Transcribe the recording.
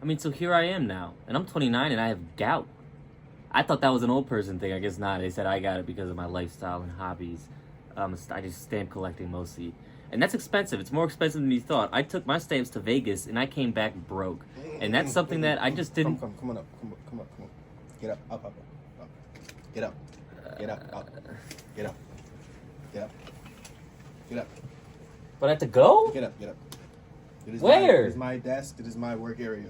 I mean, so here I am now, and I'm 29 and I have gout. I thought that was an old person thing. I guess not. They said I got it because of my lifestyle and hobbies. I just stamp collecting mostly, and that's expensive. It's more expensive than you thought. I took my stamps to Vegas and I came back broke, and that's something that I just didn't. Come on up. Come on. Get up. Up. Get up. Get up. Up. Get up. Get up. Get up. But I have to go. Get up. It is Where? It is my desk. It is my work area.